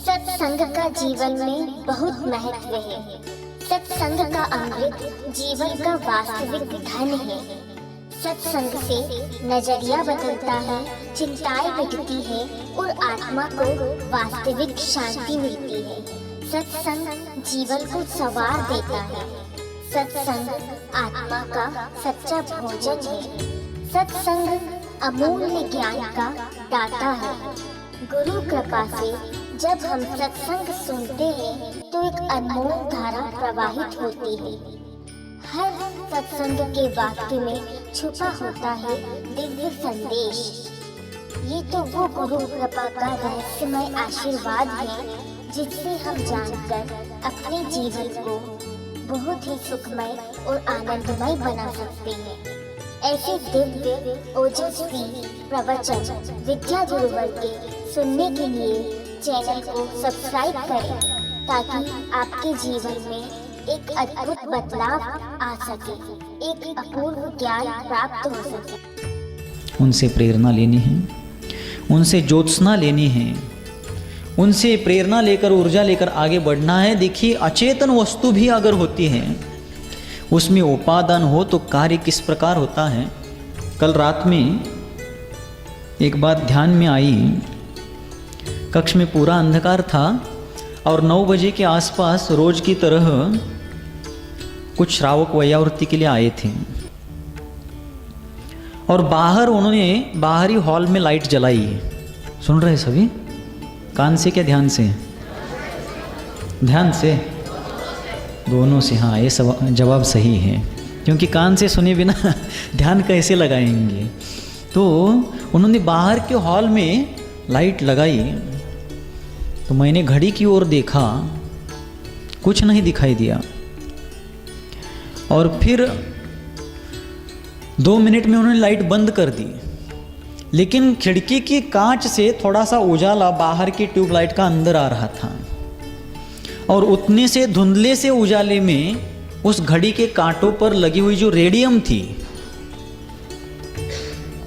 सत्संग का जीवन में बहुत महत्व है। सत्संग का अमृत जीवन का वास्तविक धन है। सत्संग से नजरिया बदलता है, चिंताएं मिटती है और आत्मा को वास्तविक शांति मिलती है। सत्संग जीवन को संवार देता है। सत्संग आत्मा का सच्चा भोजन है। सत्संग अमूल्य ज्ञान का दाता है। गुरु कृपा से जब हम सत्संग सुनते हैं तो एक अनमोल धारा प्रवाहित होती है। हर सत्संग के वाक्य में छुपा होता है दिव्य संदेश। ये तो वो गुरु कृपा का रहस्यमय आशीर्वाद है जिससे हम जानकर अपने जीवन को बहुत ही सुखमय और आनंदमय बना सकते हैं। ऐसे दिव्य ओजस्वी प्रवचन विद्या गुरुवर के सुनने के लिए चैनल को सब्सक्राइब करें ताकि आपके जीवन में एक अद्भुत बदलाव आ सके, एक अपूर्व ज्ञान प्राप्त हो सके। उनसे प्रेरणा लेनी है, उनसे ज्योत्सना लेनी है, उनसे प्रेरणा लेकर ऊर्जा लेकर आगे बढ़ना है। देखिए, अचेतन वस्तु भी अगर होती है उसमें उपादान हो तो कार्य किस प्रकार होता है। कल रात में एक बात ध्यान में आई, कक्ष में पूरा अंधकार था और 9 बजे के आसपास रोज की तरह कुछ श्रावक वैयावृत्ति के लिए आए थे और बाहर उन्होंने बाहरी हॉल में लाइट जलाई। सुन रहे सभी? कान से क्या ध्यान से? ध्यान से, दोनों से। हाँ, ये जवाब सही है, क्योंकि कान से सुने बिना ध्यान कैसे लगाएंगे। तो उन्होंने बाहर के हॉल में लाइट लगाई तो मैंने घड़ी की ओर देखा, कुछ नहीं दिखाई दिया। और फिर 2 मिनट में उन्होंने लाइट बंद कर दी, लेकिन खिड़की की कांच से थोड़ा सा उजाला बाहर की ट्यूबलाइट का अंदर आ रहा था और उतने से धुंधले से उजाले में उस घड़ी के कांटों पर लगी हुई जो रेडियम थी,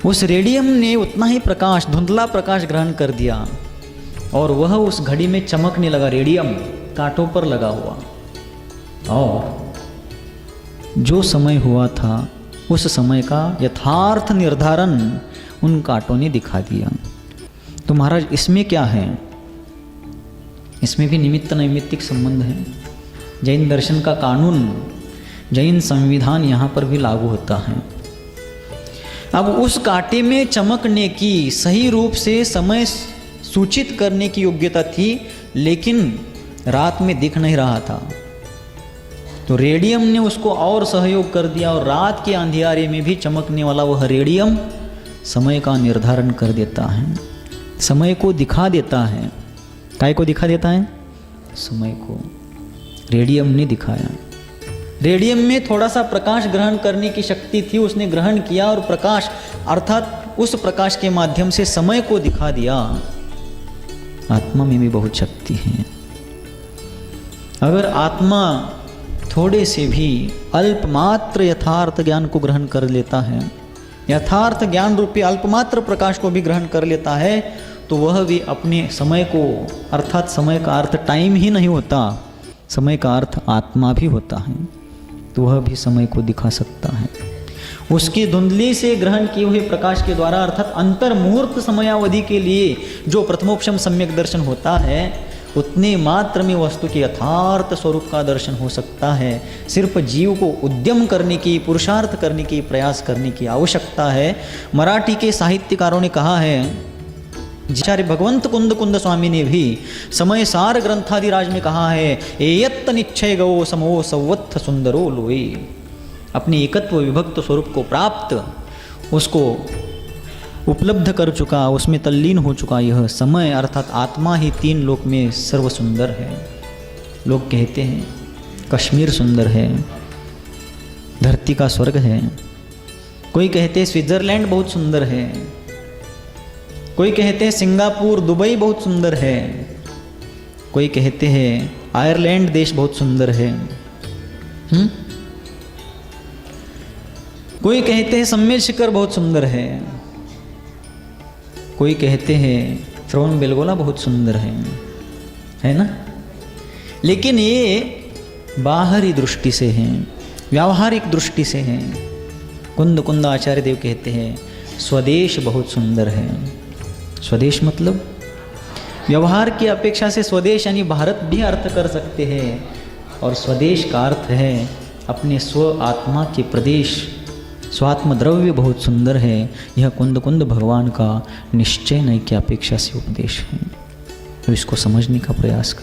उस रेडियम ने उतना ही प्रकाश, धुंधला प्रकाश ग्रहण कर दिया और वह उस घड़ी में चमकने लगा, रेडियम कांटों पर लगा हुआ। और जो समय हुआ था उस समय का यथार्थ निर्धारण उन कांटों ने दिखा दिया। तो महाराज, इसमें क्या है? इसमें भी निमित्त नैमित्तिक संबंध है। जैन दर्शन का कानून, जैन संविधान यहाँ पर भी लागू होता है। अब उस कांटे में चमकने की, सही रूप से समय सूचित करने की योग्यता थी, लेकिन रात में दिख नहीं रहा था। तो रेडियम ने उसको और सहयोग कर दिया और रात के अंधियारे में भी चमकने वाला वह रेडियम समय का निर्धारण कर देता है, समय को दिखा देता है। काय को दिखा देता है? समय को। रेडियम ने दिखाया। रेडियम में थोड़ा सा प्रकाश ग्रहण करने की शक्ति थी, उसने ग्रहण किया और प्रकाश, अर्थात उस प्रकाश के माध्यम से समय को दिखा दिया। आत्मा में भी बहुत शक्ति है। अगर आत्मा थोड़े से भी अल्पमात्र यथार्थ ज्ञान को ग्रहण कर लेता है, यथार्थ ज्ञान रूपी अल्पमात्र प्रकाश को भी ग्रहण कर लेता है, तो वह भी अपने समय को, अर्थात समय का अर्थ टाइम ही नहीं होता, समय का अर्थ आत्मा भी होता है, तो वह भी समय को दिखा सकता है। उसकी धुंधली से ग्रहण किए हुए प्रकाश के द्वारा, अर्थात अंतर मुहूर्त समयावधि के लिए जो प्रथमोपशम सम्यक दर्शन होता है, उतने मात्र में वस्तु के यथार्थ स्वरूप का दर्शन हो सकता है। सिर्फ जीव को उद्यम करने की, पुरुषार्थ करने की, प्रयास करने की आवश्यकता है। मराठी के साहित्यकारों ने कहा है, आचार्य भगवंत कुंद कुंद स्वामी ने भी समय सार ग्रंथादिराज में कहा है, एयत्त निश्चय गवो समो सवत्थ सुंदरो लोए। अपने एकत्व विभक्त स्वरूप को प्राप्त, उसको उपलब्ध कर चुका, उसमें तल्लीन हो चुका यह समय अर्थात आत्मा ही 3 लोक में सर्व सुंदर है। लोग कहते हैं कश्मीर सुंदर है, धरती का स्वर्ग है। कोई कहते हैं स्विट्जरलैंड बहुत सुंदर है, कोई कहते हैं सिंगापुर, दुबई बहुत सुंदर है, कोई कहते हैं आयरलैंड देश बहुत सुंदर है। कोई कहते हैं सम्मेल शिखर बहुत सुंदर है, कोई कहते हैं श्रवण बेलगोला बहुत सुंदर है। है ना। लेकिन ये बाहरी दृष्टि से हैं, व्यावहारिक दृष्टि से हैं। कुंद कुंद आचार्य देव कहते हैं स्वदेश बहुत सुंदर है। स्वदेश मतलब व्यवहार की अपेक्षा से स्वदेश यानी भारत भी अर्थ कर सकते हैं। और स्वदेश का अर्थ है अपने स्व आत्मा के प्रदेश। स्वात्म द्रव्य बहुत सुंदर है। यह कुंद कुंद भगवान का निश्चय नहीं की अपेक्षा से उपदेश है। तो इसको समझने का प्रयास कर।